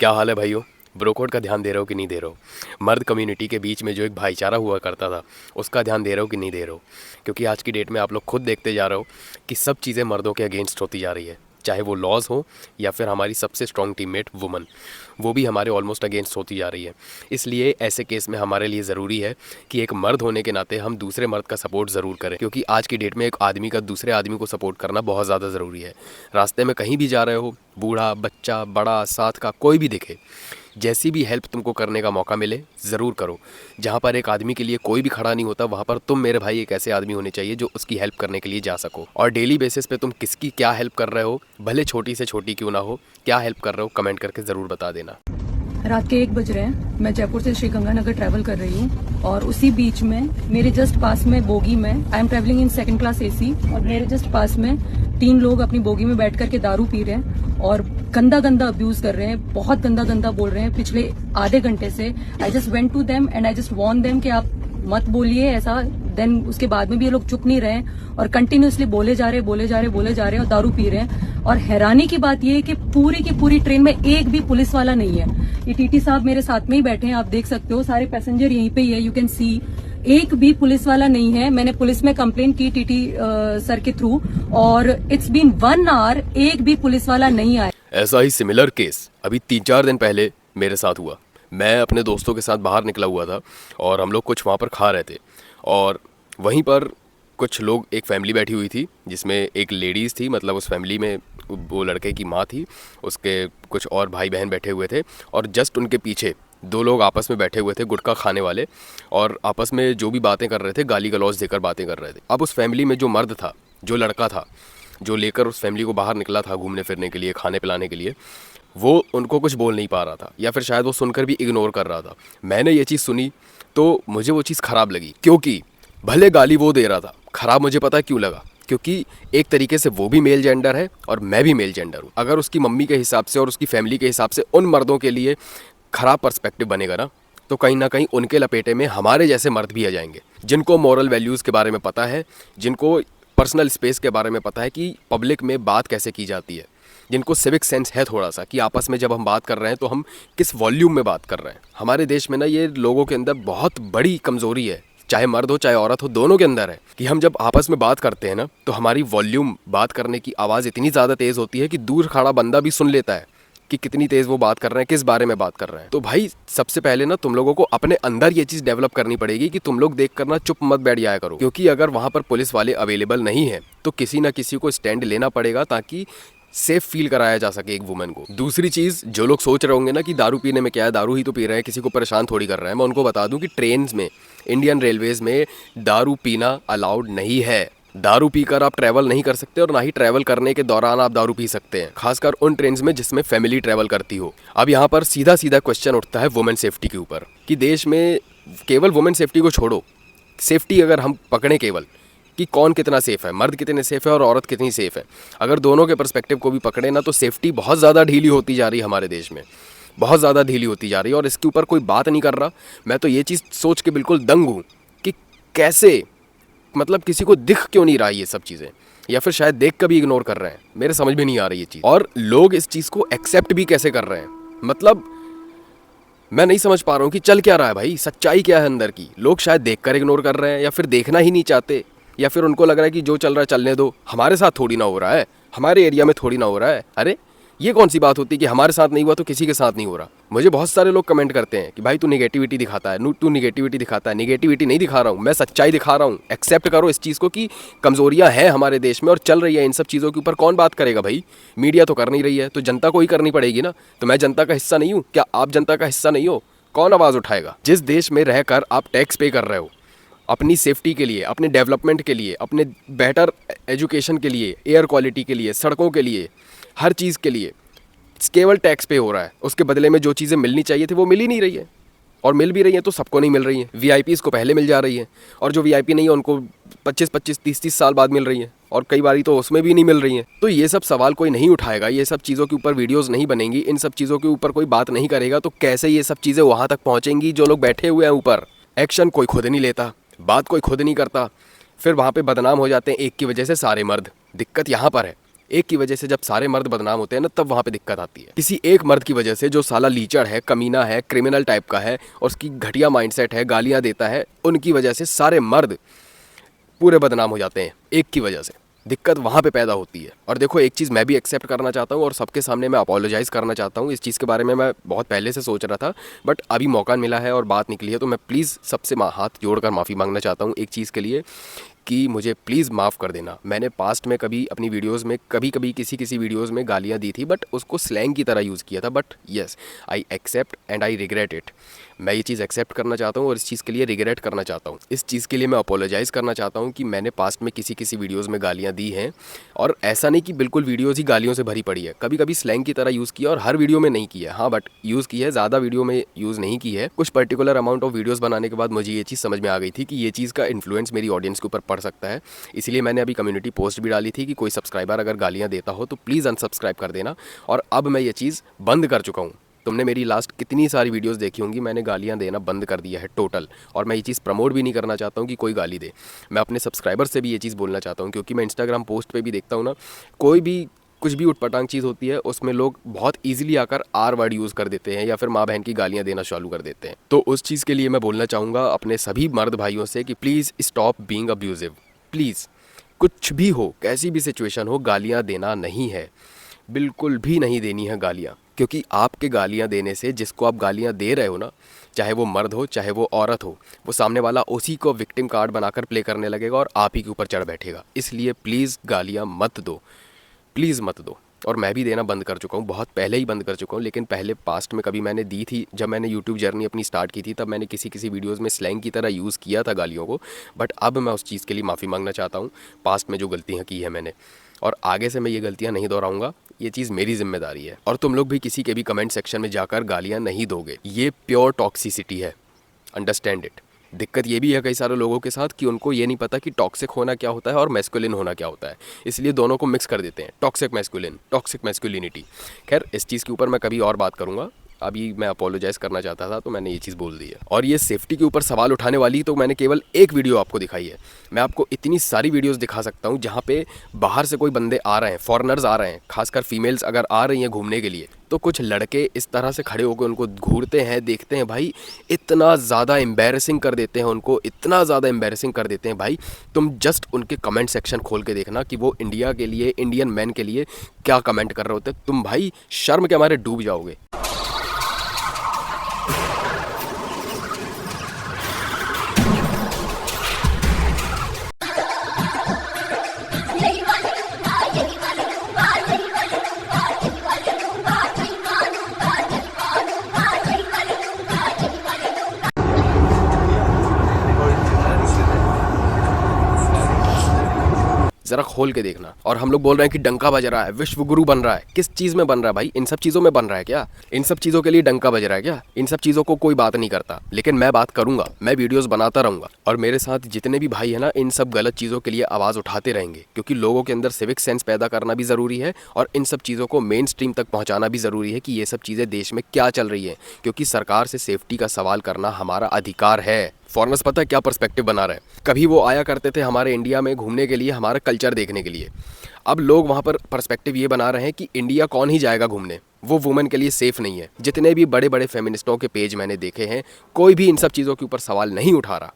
क्या हाल है भाइयों? ब्रो कोड का ध्यान दे रहे हो कि नहीं दे रहे हो? मर्द कम्युनिटी के बीच में जो एक भाईचारा हुआ करता था, उसका ध्यान दे रहे हो कि नहीं दे रहे हो? क्योंकि आज की डेट में आप लोग खुद देखते जा रहे हो कि सब चीज़ें मर्दों के अगेंस्ट होती जा रही है। चाहे वो लॉज हो या फिर हमारी सबसे स्ट्रॉन्ग टीममेट वुमन, वो भी हमारे ऑलमोस्ट अगेंस्ट होती जा रही है। इसलिए ऐसे केस में हमारे लिए ज़रूरी है कि एक मर्द होने के नाते हम दूसरे मर्द का सपोर्ट ज़रूर करें, क्योंकि आज की डेट में एक आदमी का दूसरे आदमी को सपोर्ट करना बहुत ज़्यादा ज़रूरी है। रास्ते में कहीं भी जा रहे हो, बूढ़ा बच्चा बड़ा साथ का कोई भी दिखे, जैसी भी हेल्प तुमको करने का मौका मिले ज़रूर करो। जहाँ पर एक आदमी के लिए कोई भी खड़ा नहीं होता, वहाँ पर तुम मेरे भाई एक ऐसे आदमी होने चाहिए जो उसकी हेल्प करने के लिए जा सको। और डेली बेसिस पे तुम किसकी क्या हेल्प कर रहे हो, भले छोटी से छोटी क्यों ना हो, क्या हेल्प कर रहे हो, कमेंट करके ज़रूर बता देना। रात के 1 बज रहे हैं। मैं जयपुर से श्रीगंगानगर ट्रैवल कर रही हूँ और उसी बीच में मेरे जस्ट पास में बोगी में I am travelling in second class AC और मेरे जस्ट पास में 3 लोग अपनी बोगी में बैठ करके दारू पी रहे हैं और गंदा गंदा अब्यूज कर रहे हैं, बहुत गंदा गंदा बोल रहे हैं पिछले आधे घंटे से। I just went to them and I just warned them कि आप मत बोलिए ऐसा। देन उसके बाद में भी ये लोग चुप नहीं रहे और कंटिन्यूअसली बोले जा रहे और दारू पी रहे हैं। और हैरानी की बात ये है कि पूरी की पूरी ट्रेन में एक भी पुलिस वाला नहीं है। ये टीटी साहब मेरे साथ में ही बैठे हैं, आप देख सकते हो, सारे पैसेंजर यहीं पे ही है, यू कैन सी। एक भी पुलिस वाला नहीं है। मैंने पुलिस में कंप्लेन की टीटी सर के थ्रू और इट्स बीन 1 आवर, एक भी पुलिस वाला नहीं आया। ऐसा ही सिमिलर केस अभी 3-4 दिन पहले मेरे साथ हुआ। मैं अपने दोस्तों के साथ बाहर निकला हुआ था और हम लोग कुछ वहाँ पर खा रहे थे और वहीं पर कुछ लोग, एक फैमिली बैठी हुई थी जिसमें एक लेडीज़ थी, मतलब उस फैमिली में वो लड़के की माँ थी, उसके कुछ और भाई बहन बैठे हुए थे और जस्ट उनके पीछे 2 लोग आपस में बैठे हुए थे, गुटखा खाने वाले, और आपस में जो भी बातें कर रहे थे, गाली गलौज देकर बातें कर रहे थे। अब उस फैमिली में जो मर्द था, जो लड़का था, जो लेकर उस फैमिली को बाहर निकला था घूमने फिरने के लिए, खाने पिलाने के लिए, वो उनको कुछ बोल नहीं पा रहा था या फिर शायद वो सुनकर भी इग्नोर कर रहा था। मैंने ये चीज़ सुनी तो मुझे वो चीज़ ख़राब लगी, क्योंकि भले गाली वो दे रहा था, ख़राब मुझे पता है क्यों लगा, क्योंकि एक तरीके से वो भी मेल जेंडर है और मैं भी मेल जेंडर हूँ। अगर उसकी मम्मी के हिसाब से और उसकी फैमिली के हिसाब से उन मर्दों के लिए ख़राब पर्सपेक्टिव बनेगा ना, तो कहीं ना कहीं उनके लपेटे में हमारे जैसे मर्द भी आ जाएंगे, जिनको मॉरल वैल्यूज़ के बारे में पता है, जिनको पर्सनल स्पेस के बारे में पता है कि पब्लिक में बात कैसे की जाती है, जिनको सिविक सेंस है थोड़ा सा कि आपस में जब हम बात कर रहे हैं तो हम किस वॉल्यूम में बात कर रहे हैं। हमारे देश में ना ये लोगों के अंदर बहुत बड़ी कमज़ोरी है, चाहे मर्द हो चाहे औरत हो, दोनों के अंदर है, कि हम जब आपस में बात करते हैं ना तो हमारी वॉल्यूम, बात करने की आवाज़ इतनी ज़्यादा तेज़ होती है कि दूर खड़ा बंदा भी सुन लेता है कि कितनी तेज़ वो बात कर रहे हैं, किस बारे में बात कर रहे हैं। तो भाई सबसे पहले ना तुम लोगों को अपने अंदर ये चीज़ डेवलप करनी पड़ेगी कि तुम लोग देख कर ना चुप मत बैठ जाया करो, क्योंकि अगर वहाँ पर पुलिस वाले अवेलेबल नहीं है तो किसी ना किसी को स्टैंड लेना पड़ेगा ताकि सेफ फील कराया जा सके एक वुमन को। दूसरी चीज़, जो लोग सोच रहे होंगे ना कि दारू पीने में क्या है, दारू ही तो पी रहे हैं, किसी को परेशान थोड़ी कर रहा है, मैं उनको बता दूं कि ट्रेन्स में, इंडियन रेलवेज़ में दारू पीना अलाउड नहीं है। दारू पीकर आप ट्रैवल नहीं कर सकते और ना ही ट्रैवल करने के दौरान आप दारू पी सकते हैं, खासकर उन ट्रेन्स में जिसमें फैमिली ट्रैवल करती हो। अब यहाँ पर सीधा सीधा क्वेश्चन उठता है वुमेन सेफ्टी के ऊपर, कि देश में केवल वुमेन सेफ्टी को छोड़ो, सेफ्टी अगर हम पकड़ें केवल कि कौन कितना सेफ़ है, मर्द कितने सेफ़ है और औरत कितनी सेफ़ है, अगर दोनों के पर्सपेक्टिव को भी पकड़े ना, तो सेफ्टी बहुत ज़्यादा ढीली होती जा रही है हमारे देश में, बहुत ज़्यादा ढीली होती जा रही है और इसके ऊपर कोई बात नहीं कर रहा। मैं तो ये चीज़ सोच के बिल्कुल दंग हूँ कि कैसे, मतलब किसी को दिख क्यों नहीं रहा ये सब चीज़ें, या फिर शायद देख कर भी इग्नोर कर रहे हैं, मेरे समझ में नहीं आ रही ये चीज़। और लोग इस चीज़ को एक्सेप्ट भी कैसे कर रहे हैं, मतलब मैं नहीं समझ पा रहा हूँ कि चल क्या रहा है भाई, सच्चाई क्या है अंदर की। लोग शायद देखकर इग्नोर कर रहे हैं या फिर देखना ही नहीं चाहते, या फिर उनको लग रहा है कि जो चल रहा है चलने दो, हमारे साथ थोड़ी ना हो रहा है, हमारे एरिया में थोड़ी ना हो रहा है। अरे ये कौन सी बात होती है कि हमारे साथ नहीं हुआ तो किसी के साथ नहीं हो रहा। मुझे बहुत सारे लोग कमेंट करते हैं कि भाई तू निगेटिविटी दिखाता है, तू निगेटिविटी दिखाता है। निगेटिविटी नहीं दिखा रहा हूँ, मैं सच्चाई दिखा रहा हूँ। एक्सेप्ट करो इस चीज़ को कि कमज़ोरियाँ हैं हमारे देश में और चल रही है, इन सब चीज़ों के ऊपर कौन बात करेगा भाई? मीडिया तो कर नहीं रही है, तो जनता को ही करनी पड़ेगी ना। तो मैं जनता का हिस्सा नहीं हूँ क्या? आप जनता का हिस्सा नहीं हो? कौन आवाज़ उठाएगा? जिस देश में रहकर आप टैक्स पे कर रहे हो अपनी सेफ्टी के लिए, अपने डेवलपमेंट के लिए, अपने बेटर एजुकेशन के लिए, एयर क्वालिटी के लिए, सड़कों के लिए, हर चीज़ के लिए केवल टैक्स पे हो रहा है, उसके बदले में जो चीज़ें मिलनी चाहिए थी वो मिल ही नहीं रही है, और मिल भी रही हैं तो सबको नहीं मिल रही हैं। वीआईपीज़ को पहले मिल जा रही हैं और जो वीआईपी नहीं है उनको 25-25, 30-30 साल बाद मिल रही हैं, और कई बारी तो उसमें भी नहीं मिल रही हैं। तो ये सब सवाल कोई नहीं उठाएगा, ये सब चीज़ों के ऊपर वीडियोज़ नहीं बनेंगी, इन सब चीज़ों के ऊपर कोई बात नहीं करेगा, तो कैसे ये सब चीज़ें वहाँ तक पहुँचेंगी जो लोग बैठे हुए हैं ऊपर? एक्शन कोई खुद नहीं लेता, बात कोई खुद नहीं करता, फिर वहाँ पे बदनाम हो जाते हैं एक की वजह से सारे मर्द। दिक्कत यहाँ पर है एक की वजह से जब सारे मर्द बदनाम होते हैं ना, तब वहाँ पे दिक्कत आती है। किसी एक मर्द की वजह से जो साला लीचड़ है, कमीना है, क्रिमिनल टाइप का है और उसकी घटिया माइंडसेट है, गालियाँ देता है, उनकी वजह से सारे मर्द पूरे बदनाम हो जाते हैं। एक की वजह से दिक्कत वहाँ पे पैदा होती है। और देखो, एक चीज़ मैं भी एक्सेप्ट करना चाहता हूँ और सबके सामने मैं अपोलोजाइज़ करना चाहता हूँ। इस चीज़ के बारे में मैं बहुत पहले से सोच रहा था, बट अभी मौका मिला है और बात निकली है, तो मैं प्लीज़ सबसे हाथ जोड़कर माफ़ी मांगना चाहता हूँ एक चीज़ के लिए कि मुझे प्लीज़ माफ़ कर देना। मैंने पास्ट में कभी अपनी वीडियोस में कभी किसी वीडियोस में गालियाँ दी थी, बट उसको स्लैंग की तरह यूज़ किया था। But yes, I accept and I regret it. मैं ये चीज़ एक्सेप्ट करना चाहता हूँ और इस चीज़ के लिए रिग्रेट करना चाहता हूँ। इस चीज़ के लिए मैं अपोलोजाइज़ करना चाहता हूँ कि मैंने पास्ट में किसी वीडियोज़ में गालियाँ दी हैं। और ऐसा नहीं कि बिल्कुल वीडियोज़ ही गालियों से भरी पड़ी है, कभी कभी स्लैंग की तरह यूज़ किया और हर वीडियो में नहीं किया। हाँ, बट यूज़ की है, ज़्यादा वीडियो में यूज़ नहीं की है। कुछ पर्टिकुलर अमाउंट ऑफ वीडियोज़ बनाने के बाद मुझे ये चीज़ समझ में आ गई थी कि ये चीज़ का इन्फ्लुएंस मेरी ऑडियंस के ऊपर पड़ सकता है। इसीलिए मैंने अभी कम्युनिटी पोस्ट भी डाली थी कि कोई सब्सक्राइबर अगर गालियाँ देता हो तो प्लीज़ अनसब्सक्राइब कर देना। और अब मैं ये चीज़ बंद कर चुका हूँ। तुमने मेरी लास्ट कितनी सारी वीडियोस देखी होंगी, मैंने गालियाँ देना बंद कर दिया है टोटल। और मैं ये चीज़ प्रमोट भी नहीं करना चाहता हूँ कि कोई गाली दे। मैं अपने सब्सक्राइबर से भी ये चीज़ बोलना चाहता हूँ, क्योंकि मैं इंस्टाग्राम पोस्ट पे भी देखता हूँ ना, कोई भी कुछ भी उटपटांग चीज़ होती है उसमें लोग बहुत ईजिली आकर आर वर्ड यूज़ कर देते हैं या फिर माँ बहन की गालियाँ देना चालू कर देते हैं। तो उस चीज़ के लिए मैं बोलना चाहूँगा अपने सभी मर्द भाइयों से कि please stop being abusive. Please, कुछ भी हो, कैसी भी सिचुएशन हो, गालियाँ देना नहीं है, बिल्कुल भी नहीं देनी है गालियाँ। क्योंकि आपके गालियाँ देने से जिसको आप गालियाँ दे रहे हो ना, चाहे वो मर्द हो चाहे वो औरत हो, वो सामने वाला उसी को विक्टिम कार्ड बनाकर प्ले करने लगेगा और आप ही के ऊपर चढ़ बैठेगा। इसलिए प्लीज़ गालियाँ मत दो, प्लीज़ मत दो। और मैं भी देना बंद कर चुका हूँ, बहुत पहले ही बंद कर चुका हूँ। लेकिन पहले पास्ट में कभी मैंने दी थी, जब मैंने यूट्यूब जर्नी अपनी स्टार्ट की थी, तब मैंने किसी वीडियोज़ में स्लैंग की तरह यूज़ किया था गालियों को। बट अब मैं उस चीज़ के लिए माफ़ी मांगना चाहता हूँ, पास्ट में जो गलतियाँ की है मैंने, और आगे से मैं ये गलतियाँ नहीं दोहराऊंगा। ये चीज़ मेरी जिम्मेदारी है। और तुम लोग भी किसी के भी कमेंट सेक्शन में जाकर गालियाँ नहीं दोगे, ये प्योर टॉक्सिसिटी है, अंडरस्टैंड इट। दिक्कत ये भी है कई सारे लोगों के साथ कि उनको ये नहीं पता कि टॉक्सिक होना क्या होता है और मैस्कुलिन होना क्या होता है, इसलिए दोनों को मिक्स कर देते हैं, टॉक्सिक मैस्कुलिन, टॉक्सिक मैस्कुलिनिटी। खैर, इस चीज़ के ऊपर मैं कभी और बात करूँगा। अभी मैं अपोलोजाइज़ करना चाहता था तो मैंने ये चीज़ बोल दी है। और ये सेफ्टी के ऊपर सवाल उठाने वाली तो मैंने केवल एक वीडियो आपको दिखाई है। मैं आपको इतनी सारी वीडियोस दिखा सकता हूँ जहाँ पे बाहर से कोई बंदे आ रहे हैं, फॉरेनर्स आ रहे हैं, खासकर फीमेल्स अगर आ रही हैं घूमने के लिए, तो कुछ लड़के इस तरह से खड़े होकर उनको घूरते हैं, देखते हैं भाई, इतना ज़्यादा एम्बैरेसिंग कर देते हैं उनको, इतना ज़्यादा एम्बैरेसिंग कर देते हैं भाई। तुम जस्ट उनके कमेंट सेक्शन खोल के देखना कि वो इंडिया के लिए, इंडियन मैन के लिए क्या कमेंट कर रहे होते हैं। तुम भाई शर्म के मारे डूब जाओगे। ज़रा खोल के देखना। और हम लोग बोल रहे हैं कि डंका बज रहा है, विश्व गुरु बन रहा है। किस चीज़ में बन रहा है भाई? इन सब चीज़ों में बन रहा है क्या? इन सब चीज़ों के लिए डंका बज रहा है क्या? इन सब चीज़ों को कोई बात नहीं करता, लेकिन मैं बात करूंगा, मैं वीडियोस बनाता रहूंगा। और मेरे साथ जितने भी भाई है ना, इन सब गलत चीज़ों के लिए आवाज़ उठाते रहेंगे, क्योंकि लोगों के अंदर सिविक सेंस पैदा करना भी ज़रूरी है और इन सब चीज़ों को मेन स्ट्रीम तक पहुँचाना भी ज़रूरी है कि ये सब चीज़ें देश में क्या चल रही है। क्योंकि सरकार से सेफ्टी का सवाल करना हमारा अधिकार है। फॉरेनर्स पता है क्या पर्सपेक्टिव बना रहे हैं? कभी वो आया करते थे हमारे इंडिया में घूमने के लिए, हमारा कल्चर देखने के लिए। अब लोग वहाँ पर पर्सपेक्टिव ये बना रहे हैं कि इंडिया कौन ही जाएगा घूमने, वो वुमेन के लिए सेफ़ नहीं है। जितने भी बड़े बड़े फेमिनिस्टों के पेज मैंने देखे हैं, कोई भी इन सब चीज़ों के ऊपर सवाल नहीं उठा रहा।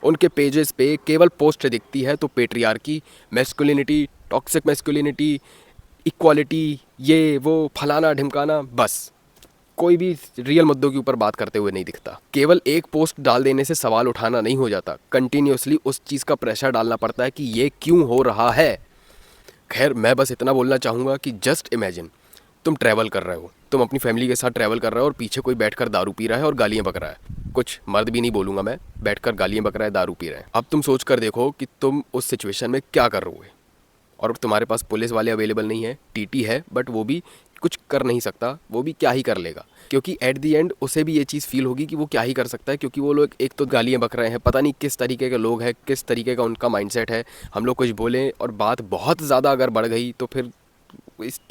उनके पेजेस पे केवल पोस्ट दिखती है तो patriarchy, masculinity, toxic masculinity, equality, ये वो फलाना ढिमकाना, बस कोई भी रियल मुद्दों के ऊपर बात करते हुए नहीं दिखता। केवल एक पोस्ट डाल देने से सवाल उठाना नहीं हो जाता, कंटिन्यूसली उस चीज़ का प्रेशर डालना पड़ता है कि ये क्यों हो रहा है। खैर, मैं बस इतना बोलना चाहूँगा कि जस्ट इमेजिन, तुम ट्रैवल कर रहे हो, तुम अपनी फैमिली के साथ ट्रैवल कर रहे हो और पीछे कोई बैठकर दारू पी रहा है और गालियाँ बक रहा है। कुछ मर्द भी नहीं बोलूँगा मैं, बैठकर गालियाँ बक रहा है, दारू पी रहा है। अब तुम सोच कर देखो कि तुम उस सिचुएशन में क्या कर रहोगे। और तुम्हारे पास पुलिस वाले अवेलेबल नहीं है, टीटी है, बट वो भी कुछ कर नहीं सकता, वो भी क्या ही कर लेगा। क्योंकि एट दी एंड उसे भी ये चीज़ फील होगी कि वो क्या ही कर सकता है, क्योंकि वो लोग एक तो गालियाँ बक रहे हैं, पता नहीं किस तरीके के लोग हैं, किस तरीके का उनका माइंडसेट है। हम लोग कुछ बोलें और बात बहुत ज़्यादा अगर बढ़ गई तो फिर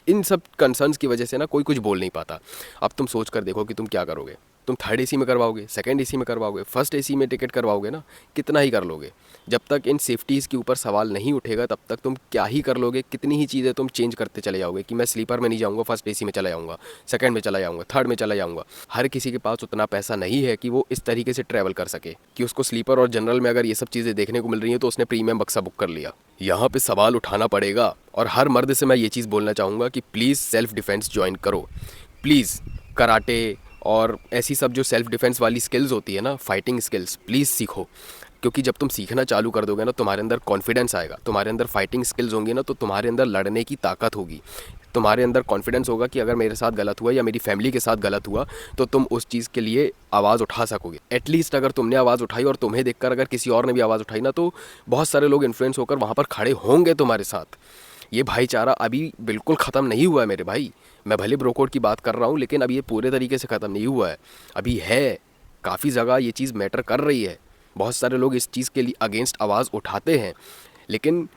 इन सब कंसर्न्स की वजह से ना कोई कुछ बोल नहीं पाता। अब तुम सोच कर देखो कि तुम क्या करोगे। तुम थर्ड एसी में करवाओगे, सेकंड एसी में करवाओगे, फर्स्ट एसी में टिकट करवाओगे ना, कितना ही कर लोगे। जब तक इन सेफ्टीज़ के ऊपर सवाल नहीं उठेगा तब तक तुम क्या ही कर लोगे, कितनी ही चीज़ें तुम चेंज करते चले जाओगे कि मैं स्लीपर में नहीं जाऊँगा, फर्स्ट एसी में चला जाऊँगा, सेकंड में चला जाऊँगा, थर्ड में चला जाऊँगा। हर किसी के पास उतना पैसा नहीं है कि वो इस तरीके से ट्रैवल कर सके कि उसको स्लीपर और जनरल में अगर ये सब चीज़ें देखने को मिल रही हैं तो उसने प्रीमियम बक्सा बुक कर लिया। यहाँ पे सवाल उठाना पड़ेगा और हर मर्द से मैं ये चीज़ बोलना चाहूँगा कि प्लीज़ सेल्फ डिफेंस ज्वाइन करो। प्लीज़ कराटे और ऐसी सब जो सेल्फ डिफेंस वाली स्किल्स होती है ना, फाइटिंग स्किल्स, प्लीज़ सीखो। क्योंकि जब तुम सीखना चालू कर दोगे ना, तुम्हारे अंदर कॉन्फिडेंस आएगा, तुम्हारे अंदर फाइटिंग स्किल्स होंगी ना, तो तुम्हारे अंदर लड़ने की ताकत होगी, तुम्हारे अंदर कॉन्फिडेंस होगा कि अगर मेरे साथ गलत हुआ या मेरी फैमिली के साथ गलत हुआ तो तुम उस चीज़ के लिए आवाज़ उठा सकोगे। एटलीस्ट अगर तुमने आवाज़ उठाई और तुम्हें देखकर अगर किसी और ने भी आवाज़ उठाई ना, तो बहुत सारे लोग इन्फ्लुएंस होकर वहाँ पर खड़े होंगे तुम्हारे साथ। ये भाईचारा अभी बिल्कुल ख़त्म नहीं हुआ है मेरे भाई। मैं भले ब्रो कोड की बात कर रहा हूँ लेकिन अभी ये पूरे तरीके से ख़त्म नहीं हुआ है, अभी है, काफ़ी जगह ये चीज़ मैटर कर रही है। बहुत सारे लोग इस चीज़ के लिए अगेंस्ट आवाज़ उठाते हैं लेकिन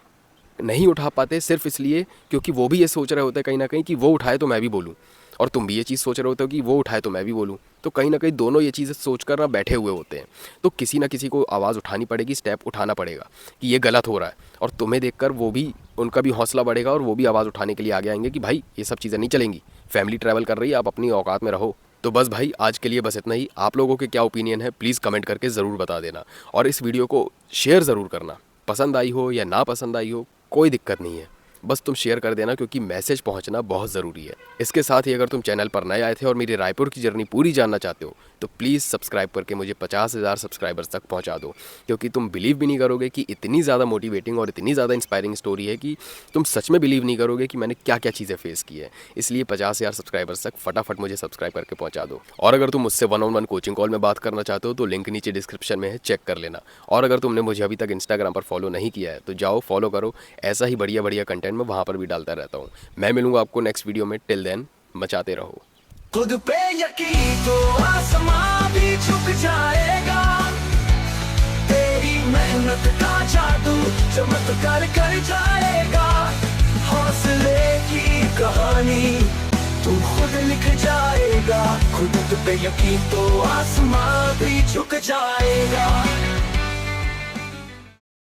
नहीं उठा पाते सिर्फ इसलिए क्योंकि वो भी ये सोच रहे होते हैं कहीं ना कहीं कि वो उठाए तो मैं भी बोलूँ, और तुम भी ये चीज़ सोच रहे होते हो कि वो उठाए तो मैं भी बोलूँ। तो कहीं ना कहीं दोनों ये चीज़ें सोच कर ना बैठे हुए होते हैं। तो किसी ना किसी को आवाज़ उठानी पड़ेगी, स्टेप उठाना पड़ेगा कि ये गलत हो रहा है, और तुम्हें देखकर वो भी, उनका भी हौसला बढ़ेगा और वो भी आवाज़ उठाने के लिए आगे आएंगे कि भाई ये सब चीज़ें नहीं चलेंगी, फैमिली ट्रैवल कर रही है, आप अपनी औकात में रहो। तो बस भाई आज के लिए बस इतना ही। आप लोगों के क्या ओपिनियन है प्लीज़ कमेंट करके ज़रूर बता देना, और इस वीडियो को शेयर ज़रूर करना। पसंद आई हो या ना पसंद आई हो कोई दिक्कत नहीं है, बस तुम शेयर कर देना क्योंकि मैसेज पहुंचना बहुत ज़रूरी है। इसके साथ ही अगर तुम चैनल पर नए आए थे और मेरी रायपुर की जर्नी पूरी जानना चाहते हो तो प्लीज़ सब्सक्राइब करके मुझे 50,000 सब्सक्राइबर्स तक पहुंचा दो, क्योंकि तुम बिलीव भी नहीं करोगे कि इतनी ज़्यादा मोटिवेटिंग और इतनी ज़्यादा इंस्पायरिंग स्टोरी है कि तुम सच में बिलीव नहीं करोगे कि मैंने क्या क्या चीज़ें फेस की है। इसलिए 50,000 सब्सक्राइबर्स तक फटाफट मुझे सब्सक्राइब करके पहुँचा दो। और अगर तुम मुझसे 1-on-1 कोचिंग कॉल में बात करना चाहते हो तो लिंक नीचे डिस्क्रिप्शन में है, चेक कर लेना। और अगर तुमने मुझे अभी तक इंस्टाग्राम पर फॉलो नहीं किया है तो जाओ फॉलो करो, ऐसा ही बढ़िया बढ़िया कंटेंट मैं वहाँ पर भी डालता रहता हूँ। मैं मिलूंगा आपको नेक्स्ट वीडियो में, टिल देन मचाते रहो। खुद पे यकीन तो आसमां भी झुक जाएगा, तेरी मेहनत का जादू चमत्कार कर जाएगा। हौसले की कहानी तू खुद लिख जाएगा, खुद पे यकीन तो आसमां भी झुक जाएगा।